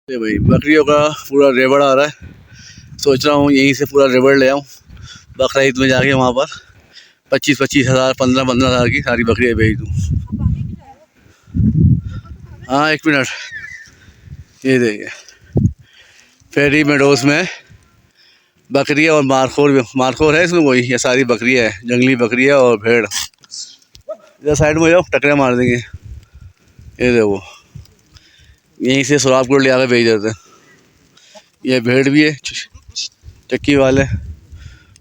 ये भाई बकरियों का पूरा रेवड़ आ रहा है। सोच रहा हूँ यहीं से पूरा रेवड़ ले आऊँ, बकरा ईद में जाके वहाँ पर 25-25 हज़ार 15-15 हज़ार की सारी बकरियाँ बेच दूँ। हाँ एक मिनट, ये देखिए फेरी मेडोस में बकरियाँ और मारखोर है इसमें, वही ये सारी बकरियाँ है, जंगली बकरियाँ और भेड़। इधर साइड में जाओ, टकरे मार देंगे। ये देखो यहीं से सुराबगुड़ ले आकर बेच देते हैं। ये भेड़ भी है, चक्की वाले,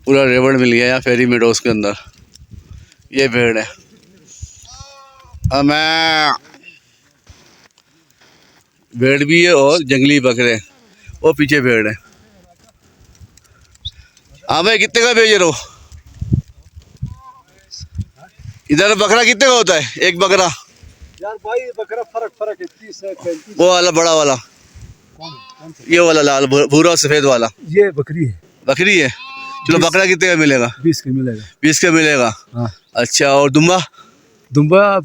पूरा रेवड़ मिल गया यहाँ फेरी मेडोस के अंदर। ये भेड़ है, मैं भेड़ भी है और जंगली बकरे, वो पीछे भेड़ है। हाँ भाई कितने का बेच रहे हो? इधर बकरा कितने का होता है एक बकरा? यार भाई बकरा फर्क है, 30 है 35। वो वाला बड़ा वाला, ये वाला लाल भूरा सफेद वाला, ये बकरी है। बकरी है। चलो बकरा कितने का मिलेगा? 20 का मिलेगा। 20 का मिलेगा। हाँ। अच्छा, और दुम्बा? दुम्बा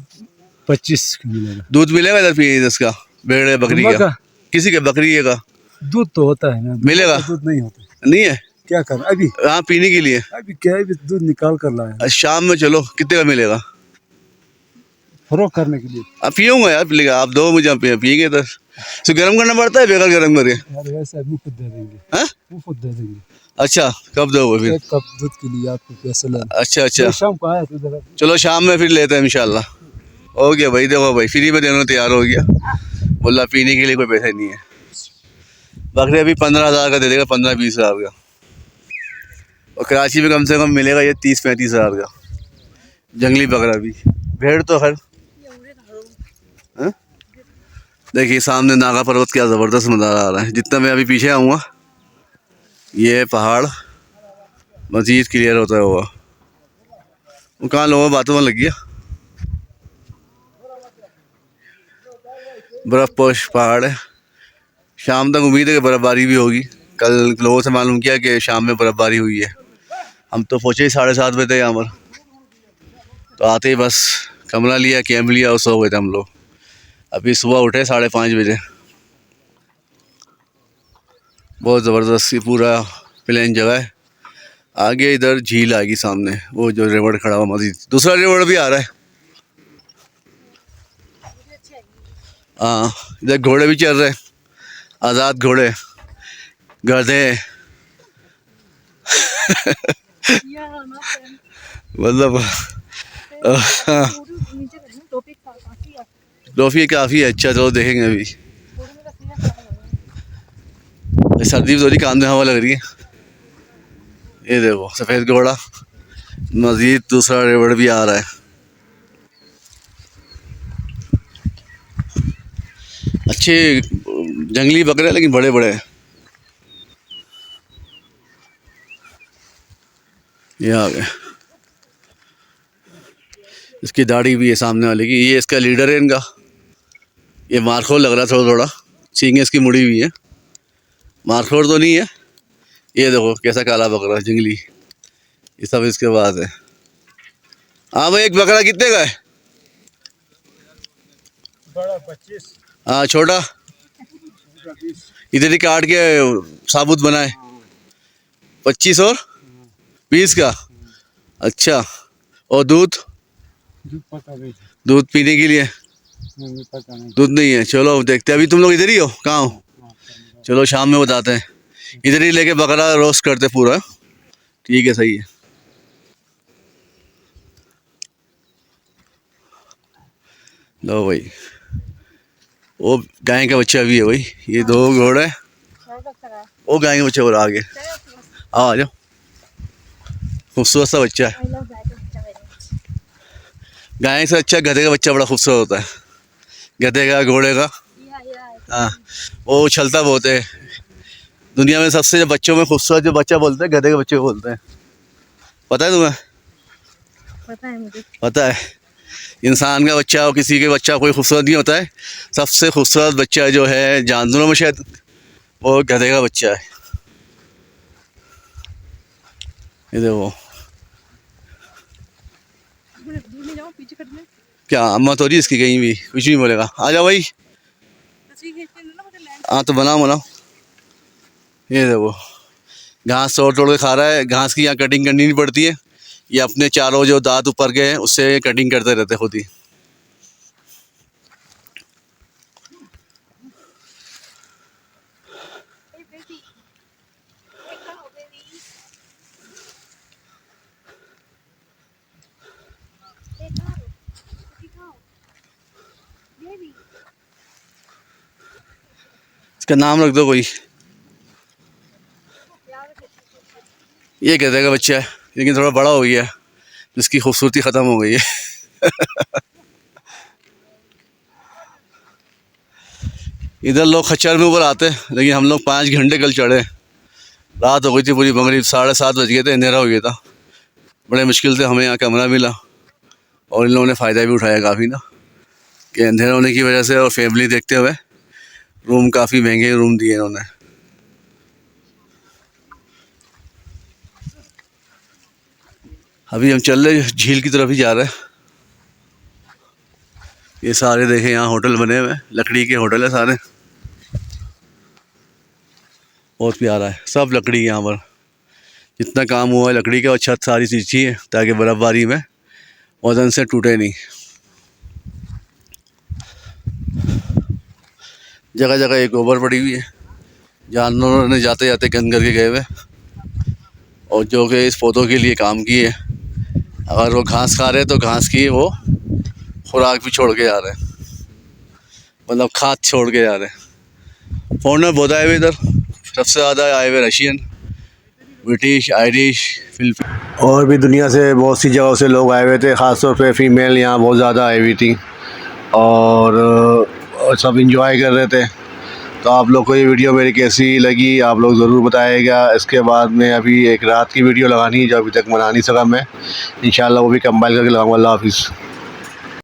25 का मिलेगा। दूध मिलेगा इधर पिए इसका, भेड़ बकरी का? किसी के बकरी का दूध तो होता है ना, मिलेगा? दूध नहीं होता, नहीं है। क्या कर अभी? हाँ पीने के लिए अभी क्या है, दूध निकाल कर लाया। शाम में चलो कितने का मिलेगा? फरोख करने के लिए। अब पीऊंगा यार, पिएगा आप दो मुझे, पिएंगे तो गर्म करना पड़ता है, बेकार गर्म करके? यार वैसे मुफ्त दे देंगे। हाँ मुफ्त दे देंगे। अच्छा कब दोगे फिर? 1 कप दूध के लिए आपको पैसे लेना। अच्छा अच्छा, शाम को आया तो चलो शाम में फिर लेते हैं इंशाल्लाह। हो गया भाई, देखो भाई फ्री में देना तैयार हो गया, बोला पीने के लिए कोई पैसे नहीं है। बकरे अभी 15 हज़ार का दे देगा, 15-20 हज़ार का। और कराची में कम से कम मिलेगा ये 30-35 हज़ार का जंगली बकरा भी। भेड़ तो खैर, देखिए सामने नागा पर्वत क्या ज़बरदस्त नज़ारा आ रहा है। जितना मैं अभी पीछे आऊँगा ये पहाड़ मज़ीद क्लियर होता है हुआ। वो कहाँ लोगों बातों में लग गया, बर्फ़ पोश पहाड़ है। शाम तक उम्मीद है कि बर्फ़बारी भी होगी। कल लोगों से मालूम किया कि शाम में बर्फ़बारी हुई है। हम तो पहुँचे ही 7:30 बजे थे यहाँ पर, तो आते ही बस कमरा लिया, कैंप लिया और सो गए थे हम लोग। अभी सुबह उठे 5:30 बजे। बहुत ज़बरदस्त पूरा प्लेन जगह है। आगे इधर झील आएगी सामने, वो जो रेवड़ खड़ा हुआ मज़ीद, दूसरा रेवड़ भी आ रहा है। हाँ इधर घोड़े भी चल रहे हैं, आज़ाद घोड़े, गधे मतलब टॉफी काफ़ी है। अच्छा चलो देखेंगे अभी, सर्दी में थोड़ी कान में हवा लग रही है। ये देखो सफ़ेद घोड़ा, मज़ीद दूसरा रेवड़ भी आ रहा है। अच्छे जंगली बकरे हैं लेकिन बड़े बड़े हैं। ये आ गए, इसकी दाढ़ी भी है सामने वाले की, ये इसका लीडर है इनका। ये मारखोर लग रहा है थोड़ा थोड़ा, सींग इसकी मुड़ी हुई है, मारखोर तो नहीं है। ये देखो कैसा काला बकरा जंगली, ये सब इसके बाद है। हाँ भाई एक बकरा कितने का है? बड़ा 25। हाँ छोटा इधर ही काट के साबुत बनाए, 25 और 20 का। अच्छा, और दूध? दूध पीने के लिए दूध नहीं है। चलो देखते हैं, अभी तुम लोग इधर ही हो? कहाँ हो? चलो शाम में बताते हैं। इधर ही लेके बकरा रोस्ट करते पूरा, ठीक है सही है। लो भाई, वो गाय का बच्चा भी है भाई, ये 2 घोड़े, वो गाय का बच्चा और आगे। आ जाओ, खूबसूरत सा बच्चा है। गाय से अच्छा गधे का बच्चा बड़ा खूबसूरत होता है, गधे का घोड़े का। हाँ वो उछलता बहुत है। दुनिया में सबसे जो बच्चों में खूबसूरत जो बच्चा बोलते हैं, गधे के बच्चे को बोलते हैं। पता है तुम्हें? पता है मुझे। पता है, इंसान का बच्चा और किसी के बच्चा कोई खूबसूरत नहीं होता है। सबसे खूबसूरत बच्चा जो है जानवरों में शायद वो गधे का बच्चा है। ये देखो क्या अम्मा तो रही इसकी, कहीं भी कुछ नहीं बोलेगा। आ जाओ भाई, हाँ तो बनाओ। ये देखो घास तोड़ तोड़ के खा रहा है। घास की यहाँ कटिंग करनी नहीं पड़ती है, ये अपने चारों जो दांत ऊपर के हैं उससे कटिंग करते रहते खुद ही। इसका नाम रख दो कोई। ये कहते का बच्चा है, लेकिन थोड़ा बड़ा हो गया है, इसकी खूबसूरती ख़त्म हो गई है। इधर लोग खच्चर में ऊपर आते, लेकिन हम लोग 5 घंटे कल चढ़े। रात हो गई थी पूरी, मगरिब 7:30 बज गए थे, अंधेरा हो गया था। बड़े मुश्किल से हमें यहाँ कमरा मिला और इन लोगों ने फ़ायदा भी उठाया काफ़ी ना, कि अंधेरा होने की वजह से और फैमिली देखते हुए रूम काफ़ी महंगे रूम दिए इन्होंने। अभी हम चल रहे झील की तरफ ही जा रहे हैं। ये सारे देखें यहाँ होटल बने हुए हैं, लकड़ी के होटल है सारे, बहुत प्यारा है। सब लकड़ी यहाँ पर, जितना काम हुआ है लकड़ी का, और छत सारी सींची है ताकि बर्फ़बारी में वजन से टूटे नहीं। जगह जगह एक गोबर पड़ी हुई है, जानवरों ने जाते जाते गंद करके गए हुए, और जो कि इस पौधों के लिए काम की है। अगर वो घास खा रहे हैं तो घास की वो खुराक भी छोड़ के जा रहे हैं, मतलब खाद छोड़ के जा रहे हैं। फॉरेनर बहुत आए हुए इधर, सबसे ज़्यादा आए हुए रशियन, ब्रिटिश, आयरिश, फिलिपीन, और भी दुनिया से बहुत सी जगहों से लोग आए हुए थे। ख़ासतौर पे फ़ीमेल यहाँ बहुत ज़्यादा आई हुई थी, और सब इंजॉय कर रहे थे। तो आप लोग को ये वीडियो मेरी कैसी लगी आप लोग ज़रूर बताइएगा। इसके बाद में अभी एक रात की वीडियो लगानी है जो अभी तक बना नहीं सका मैं, इंशाल्लाह वो भी कंपाइल करके लगाऊंगा। अल्लाह हाफ़िज़।